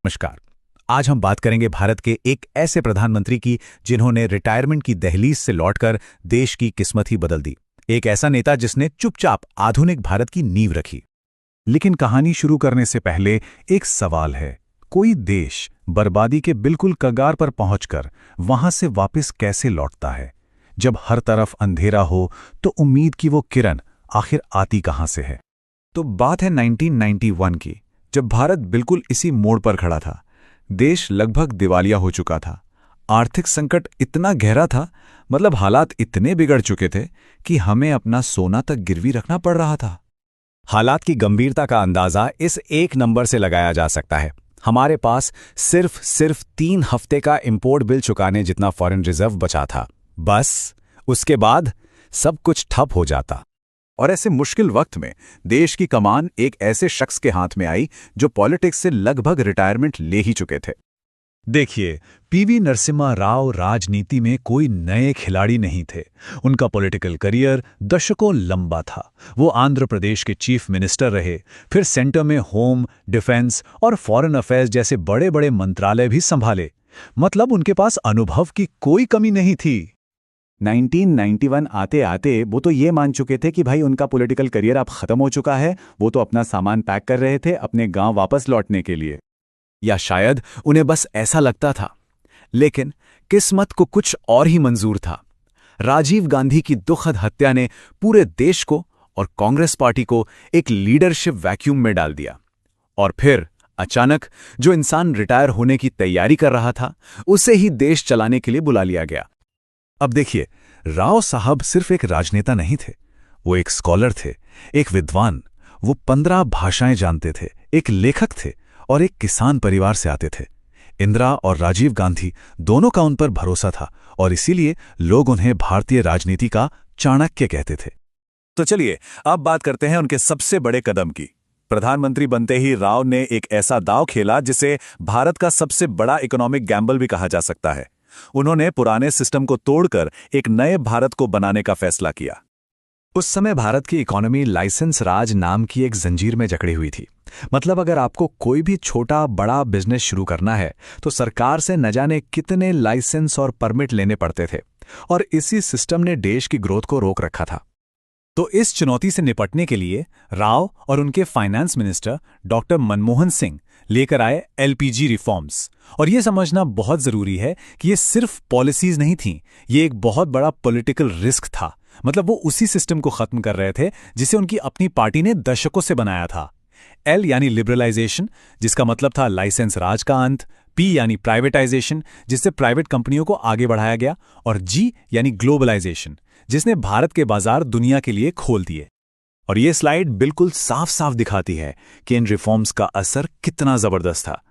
नमस्कार। आज हम बात करेंगे भारत के एक ऐसे प्रधानमंत्री की जिन्होंने रिटायरमेंट की दहलीज से लौटकर देश की किस्मत ही बदल दी। एक ऐसा नेता जिसने चुपचाप आधुनिक भारत की नींव रखी। लेकिन कहानी शुरू करने से पहले एक सवाल है, कोई देश बर्बादी के बिल्कुल कगार पर पहुंचकर वहां से वापस कैसे लौटता है? जब हर तरफ अंधेरा हो तो उम्मीद की वो किरण आखिर आती कहां से है? तो बात है 1991 की, जब भारत बिल्कुल इसी मोड़ पर खड़ा था। देश लगभग दिवालिया हो चुका था। आर्थिक संकट इतना गहरा था, मतलब हालात इतने बिगड़ चुके थे कि हमें अपना सोना तक गिरवी रखना पड़ रहा था। हालात की गंभीरता का अंदाजा इस एक नंबर से लगाया जा सकता है। हमारे पास सिर्फ 3 हफ्ते का इंपोर्ट बिल चुकाने जितना फॉरेन रिजर्व बचा था। बस उसके बाद सब कुछ ठप हो जाता। और ऐसे मुश्किल वक्त में देश की कमान एक ऐसे शख्स के हाथ में आई जो पॉलिटिक्स से लगभग रिटायरमेंट ले ही चुके थे। देखिए, पीवी नरसिम्हा राव राजनीति में कोई नए खिलाड़ी नहीं थे। उनका पॉलिटिकल करियर दशकों लंबा था। वो आंध्र प्रदेश के चीफ मिनिस्टर रहे, फिर सेंटर में होम, डिफेंस और फॉरेन अफेयर्स जैसे बड़े बड़े मंत्रालय भी संभाले। मतलब उनके पास अनुभव की कोई कमी नहीं थी। 1991 आते आते वो तो ये मान चुके थे कि भाई उनका पॉलिटिकल करियर अब खत्म हो चुका है। वो तो अपना सामान पैक कर रहे थे अपने गांव वापस लौटने के लिए। या शायद उन्हें बस ऐसा लगता था। लेकिन किस्मत को कुछ और ही मंजूर था। राजीव गांधी की दुखद हत्या ने पूरे देश को और कांग्रेस पार्टी को एक लीडरशिप वैक्यूम में डाल दिया। और फिर अचानक जो इंसान रिटायर होने की तैयारी कर रहा था, उसे ही देश चलाने के लिए बुला लिया गया। अब देखिए, राव साहब सिर्फ एक राजनेता नहीं थे, वो एक स्कॉलर थे, एक विद्वान। वो 15 भाषाएं जानते थे, एक लेखक थे और एक किसान परिवार से आते थे। इंदिरा और राजीव गांधी दोनों का उन पर भरोसा था और इसीलिए लोग उन्हें भारतीय राजनीति का चाणक्य कहते थे। तो चलिए अब बात करते हैं उनके सबसे बड़े कदम की। प्रधानमंत्री बनते ही राव ने एक ऐसा दांव खेला जिसे भारत का सबसे बड़ा इकोनॉमिक गैम्बल भी कहा जा सकता है। उन्होंने पुराने सिस्टम को तोड़कर एक नए भारत को बनाने का फैसला किया। उस समय भारत की इकोनॉमी लाइसेंस राज नाम की एक जंजीर में जकड़ी हुई थी। मतलब अगर आपको कोई भी छोटा बड़ा बिजनेस शुरू करना है तो सरकार से न जाने कितने लाइसेंस और परमिट लेने पड़ते थे, और इसी सिस्टम ने देश की ग्रोथ को रोक रखा था। तो इस चुनौती से निपटने के लिए राव और उनके finance minister doctor Manmohan Singh लेकर आए एलपीजी रिफॉर्म्स। और यह समझना बहुत जरूरी है कि ये सिर्फ पॉलिसीज नहीं थीं, ये एक बहुत बड़ा पॉलिटिकल रिस्क था। मतलब वो उसी सिस्टम को खत्म कर रहे थे जिसे उनकी अपनी पार्टी ने दशकों से बनाया था। एल यानी लिबरलाइजेशन, जिसका मतलब था लाइसेंस राज का अंत। पी यानी प्राइवेटाइजेशन, जिससे प्राइवेट कंपनियों को आगे बढ़ाया गया। और जी यानी ग्लोबलाइजेशन, जिसने भारत के बाजार दुनिया के लिए खोल दिए। और ये स्लाइड बिल्कुल साफ साफ दिखाती है कि इन रिफॉर्म्स का असर कितना जबरदस्त था।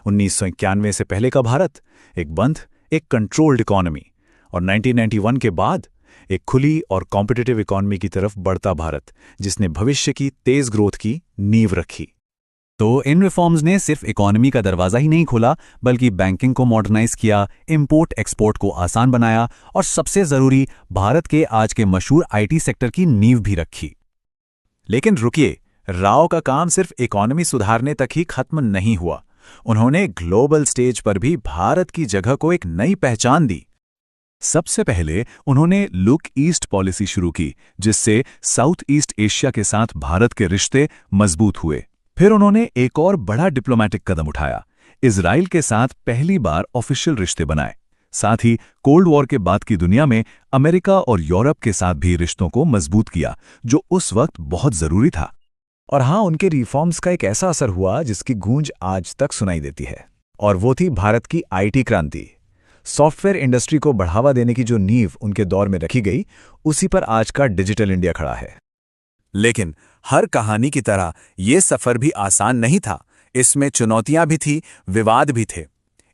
1991 से पहले का भारत एक बंद, एक कंट्रोल्ड इकोनॉमी, और 1991 के बाद एक खुली और कॉम्पिटिटिव इकोनॉमी की तरफ बढ़ता भारत, जिसने भविष्य की तेज ग्रोथ की नींव रखी। तो इन रिफॉर्म्स ने सिर्फ इकोनॉमी का दरवाजा ही नहीं खोला, बल्कि बैंकिंग को मॉडर्नाइज किया, इंपोर्ट एक्सपोर्ट को आसान बनाया और सबसे जरूरी भारत के आज के मशहूर आईटी सेक्टर की नींव भी रखी। लेकिन रुकिए, राव का काम सिर्फ इकोनॉमी सुधारने तक ही खत्म नहीं हुआ। उन्होंने ग्लोबल स्टेज पर भी भारत की जगह को एक नई पहचान दी। सबसे पहले उन्होंने लुक ईस्ट पॉलिसी शुरू की, जिससे साउथ ईस्ट एशिया के साथ भारत के रिश्ते मजबूत हुए। फिर उन्होंने एक और बड़ा डिप्लोमैटिक कदम उठाया, इजराइल के साथ पहली बार ऑफिशियल रिश्ते बनाए। साथ ही कोल्ड वॉर के बाद की दुनिया में अमेरिका और यूरोप के साथ भी रिश्तों को मजबूत किया, जो उस वक्त बहुत जरूरी था। और हाँ, उनके रिफॉर्म्स का एक ऐसा असर हुआ जिसकी गूंज आज तक सुनाई देती है, और वो थी भारत की आईटी क्रांति। सॉफ्टवेयर इंडस्ट्री को बढ़ावा देने की जो नींव उनके दौर में रखी गई, उसी पर आज का डिजिटल इंडिया खड़ा है। लेकिन हर कहानी की तरह ये सफर भी आसान नहीं था। इसमें चुनौतियां भी थी, विवाद भी थे।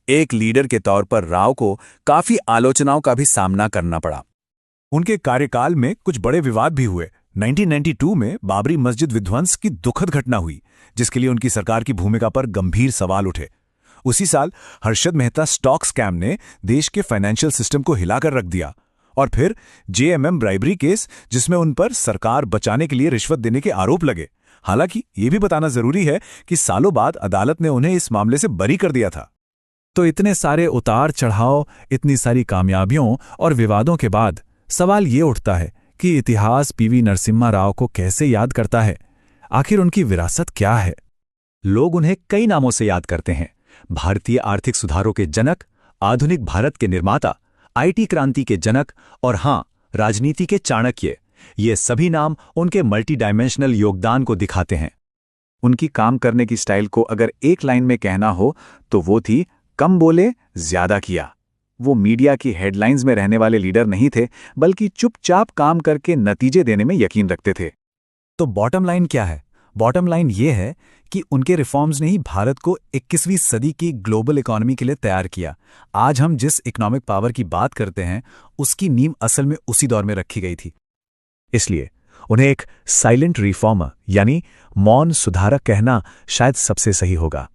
एक लीडर के तौर पर राव को काफी आलोचनाओं का भी सामना करना पड़ा। उनके कार्यकाल में कुछ बड़े विवाद भी हुए। 1992 में बाबरी मस्जिद विध्वंस की दुखद घटना हुई, जिसके लिए उनकी सरकार की भूमिका पर गंभीर सवाल उठे। उसी साल हर्षद मेहता स्टॉक स्कैम ने देश के फाइनेंशियल सिस्टम को हिलाकर रख दिया। और फिर जेएमएम ब्राइबरी केस, जिसमें उन पर सरकार बचाने के लिए रिश्वत देने के आरोप लगे। हालांकि ये भी बताना जरूरी है कि सालों बाद अदालत ने उन्हें इस मामले से बरी कर दिया था। तो इतने सारे उतार चढ़ाव, इतनी सारी कामयाबियों और विवादों के बाद सवाल ये उठता है कि इतिहास पीवी नरसिम्हा राव को कैसे याद करता है? आखिर उनकी विरासत क्या है? लोग उन्हें कई नामों से याद करते हैं। भारतीय आर्थिक सुधारों के जनक, आधुनिक भारत के निर्माता, आईटी क्रांति के जनक और हां, राजनीति के चाणक्य। ये सभी नाम उनके मल्टी डायमेंशनल योगदान को दिखाते हैं। उनकी काम करने की स्टाइल को अगर एक लाइन में कहना हो तो वो थी कम बोले ज्यादा किया। वो मीडिया की हेडलाइंस में रहने वाले लीडर नहीं थे, बल्कि चुपचाप काम करके नतीजे देने में यकीन रखते थे। तो बॉटम लाइन क्या है? बॉटम लाइन ये है कि उनके रिफॉर्म्स ने ही भारत को 21वीं सदी की ग्लोबल इकोनॉमी के लिए तैयार किया। आज हम जिस इकोनॉमिक पावर की बात करते हैं, उसकी नींव असल में उसी दौर में रखी गई थी। इसलिए उन्हें एक साइलेंट रिफॉर्मर यानी मौन सुधारक कहना शायद सबसे सही होगा।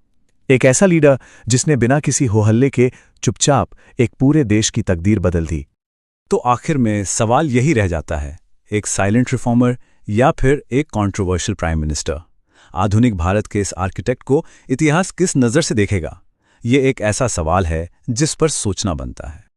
एक ऐसा लीडर जिसने बिना किसी होहल्ले के चुपचाप एक पूरे देश की तकदीर बदल दी। तो आखिर में सवाल यही रह जाता है, एक साइलेंट रिफॉर्मर या फिर एक कंट्रोवर्शियल प्राइम मिनिस्टर? आधुनिक भारत के इस आर्किटेक्ट को इतिहास किस नज़र से देखेगा? ये एक ऐसा सवाल है जिस पर सोचना बनता है।